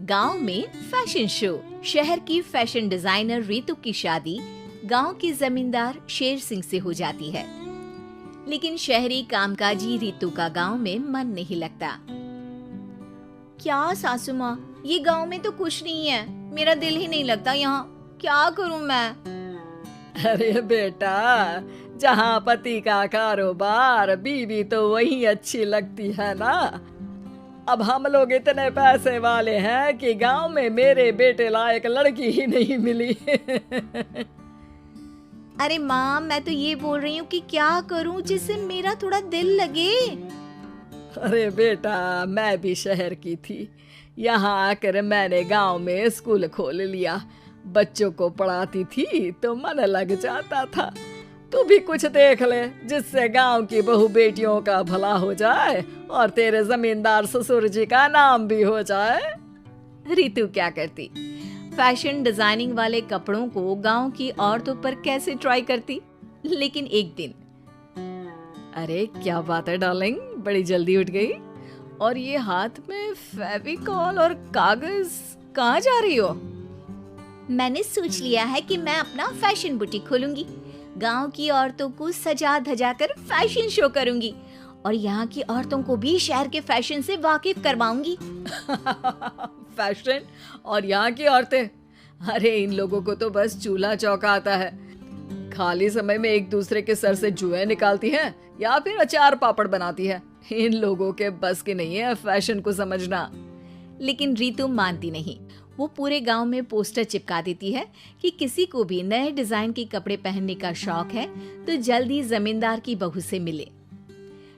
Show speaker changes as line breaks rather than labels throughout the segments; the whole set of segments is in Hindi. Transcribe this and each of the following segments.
गांव में फैशन शो। शहर की फैशन डिजाइनर रितु की शादी गांव के जमींदार शेर सिंह से हो जाती है, लेकिन शहरी कामकाजी रितु का गांव में मन नहीं लगता। क्या सासू माँ, ये गांव में तो कुछ नहीं है, मेरा दिल ही नहीं लगता यहाँ, क्या करूँ मैं?
अरे बेटा, जहाँ पति का कारोबार बीवी तो वही अच्छी लगती है ना। अब हम लोग इतने पैसे वाले हैं कि गांव में मेरे बेटे लायक लड़की ही नहीं मिली।
अरे माँ, मैं तो ये बोल रही हूँ कि क्या करूँ जिससे मेरा थोड़ा दिल लगे।
अरे बेटा, मैं भी शहर की थी, यहाँ आकर मैंने गांव में स्कूल खोल लिया। बच्चों को पढ़ाती थी तो मन लग जाता था। तू भी कुछ देख ले जिससे गांव की बहू बेटियों का भला हो जाए और तेरे जमींदार ससुर जी का नाम भी हो जाए।
रितु क्या करती? फैशन डिजाइनिंग वाले कपड़ों को गांव की औरतों पर कैसे ट्राई करती। लेकिन एक दिन,
अरे क्या बात है डार्लिंग, बड़ी जल्दी उठ गई। और ये हाथ में फेविकॉल और कागज, कहाँ जा रही हो?
मैंने सोच लिया है कि मैं अपना फैशन बुटीक खोलूंगी। गांव की औरतों को सजा धजा कर फैशन शो करूंगी और यहाँ की औरतों को भी शहर के फैशन से वाकिफ करवाऊंगी।
फैशन और यहाँ की औरतें? अरे इन लोगों को तो बस चूल्हा चौका आता है। खाली समय में एक दूसरे के सर से जुएं निकालती हैं या फिर अचार पापड़ बनाती है। इन लोगों के बस की नहीं है फैशन को समझना।
लेकिन रितु मानती नहीं। वो पूरे गांव में पोस्टर चिपका देती है कि किसी को भी नए डिजाइन के कपड़े पहनने का शौक है तो जल्दी जमींदार की बहू से मिले।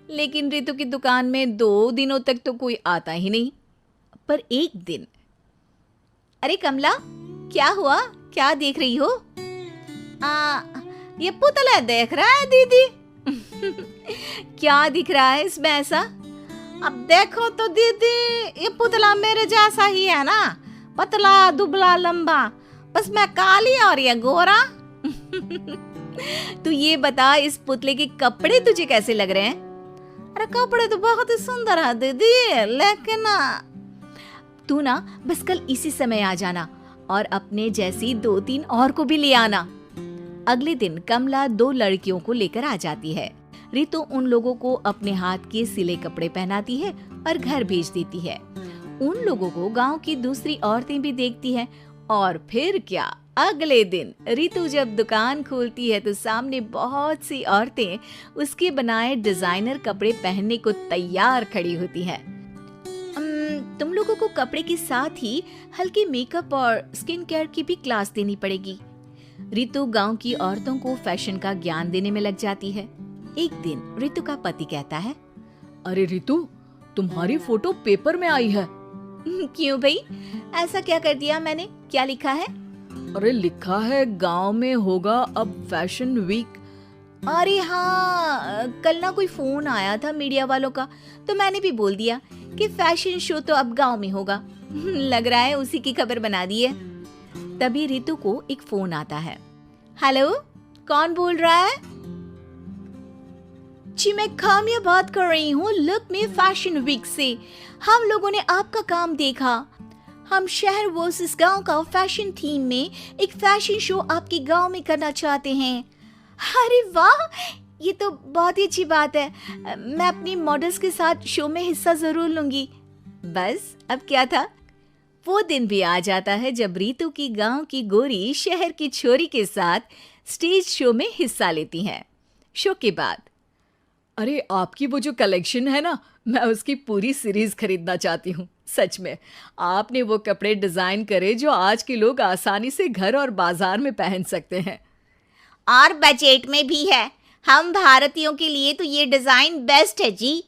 लेकिन रितु की दुकान में 2 दिनों तक तो कोई आता ही नहीं। पर एक दिन, अरे कमला, क्या हुआ? क्या देख रही हो? ये पुतला देख रहा है दीदी। क्या दिख रहा है इसमें ऐसा?
अब देखो तो दीदी, ये पुतला मेरे जैसा ही है ना, पतला दुबला लंबा, बस मैं काली और ये गोरा।
तू ये बता, इस पुतले के कपड़े तुझे कैसे लग रहे हैं?
अरे कपड़े तो बहुत ही सुंदर है दीदी, लेकिन
तू ना बस कल इसी समय आ जाना और अपने जैसी 2-3 और को भी ले आना। अगले दिन कमला 2 लड़कियों को लेकर आ जाती है। रितु उन लोगों को अपने हाथ के सिले कपड़े पहनाती है और घर भेज देती है। उन लोगों को गांव की दूसरी औरतें भी देखती हैं। और फिर क्या, अगले दिन रितु जब दुकान खोलती है तो सामने बहुत सी औरतें उसके बनाए डिजाइनर कपड़े पहनने को तैयार खड़ी होती हैं। तुम लोगों को कपड़े के साथ ही हल्के मेकअप और स्किन केयर की भी क्लास देनी पड़ेगी। रितु गांव की औरतों को फैशन का ज्ञान देने में लग जाती है। एक दिन रितु का पति कहता है,
अरे रितु, तुम्हारी फोटो पेपर में आई है।
क्यों भाई, ऐसा क्या कर दिया मैंने? क्या लिखा है?
अरे लिखा है गांव में होगा अब फैशन वीक।
अरे हाँ, कल ना कोई फोन आया था मीडिया वालों का, तो मैंने भी बोल दिया कि फैशन शो तो अब गांव में होगा। लग रहा है उसी की खबर बना दी है। तभी रितु को एक फोन आता है। हेलो, कौन बोल रहा है? जी मैं खामिया बात कर रही हूँ लुक में फैशन वीक से। हम लोगों ने आपका काम देखा। हम शहर वर्सेस गांव का फैशन थीम में एक फैशन शो आपके गांव में करना चाहते हैं। अरे वाह, ये तो बहुत ही अच्छी बात है। मैं अपनी मॉडल्स के साथ शो में हिस्सा जरूर लूंगी। बस अब क्या था। वो दिन भी आ जाता है जब रितु की गांव की गोरी शहर की छोरी के साथ स्टेज शो में हिस्सा लेती हैं। शो के बाद,
अरे आपकी वो जो कलेक्शन है ना, मैं उसकी पूरी सीरीज खरीदना चाहती हूँ। सच में आपने वो कपड़े डिजाइन करे जो आज के लोग आसानी से घर और बाजार में पहन सकते हैं
और बजट में भी है। हम भारतीयों के लिए तो ये डिजाइन बेस्ट है जी।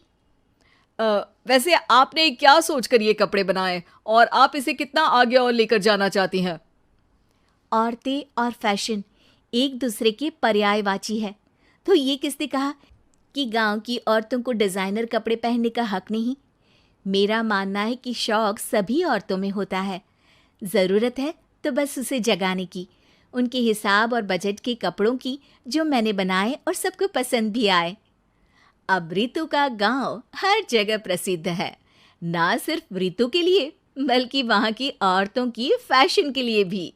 वैसे आपने क्या सोचकर ये कपड़े बनाए और आप इसे कितना आगे और लेकर जाना चाहती हैं?
औरतें और फैशन एक दूसरे के पर्यायवाची है, तो ये किसने कहा कि गांव की औरतों को डिजाइनर कपड़े पहनने का हक नहीं? मेरा मानना है कि शौक सभी औरतों में होता है। ज़रूरत है तो बस उसे जगाने की, उनके हिसाब और बजट के कपड़ों की, जो मैंने बनाए और सबको पसंद भी आए। अब रितु का गांव हर जगह प्रसिद्ध है, ना सिर्फ रितु के लिए बल्कि वहाँ की औरतों की फैशन के लिए भी।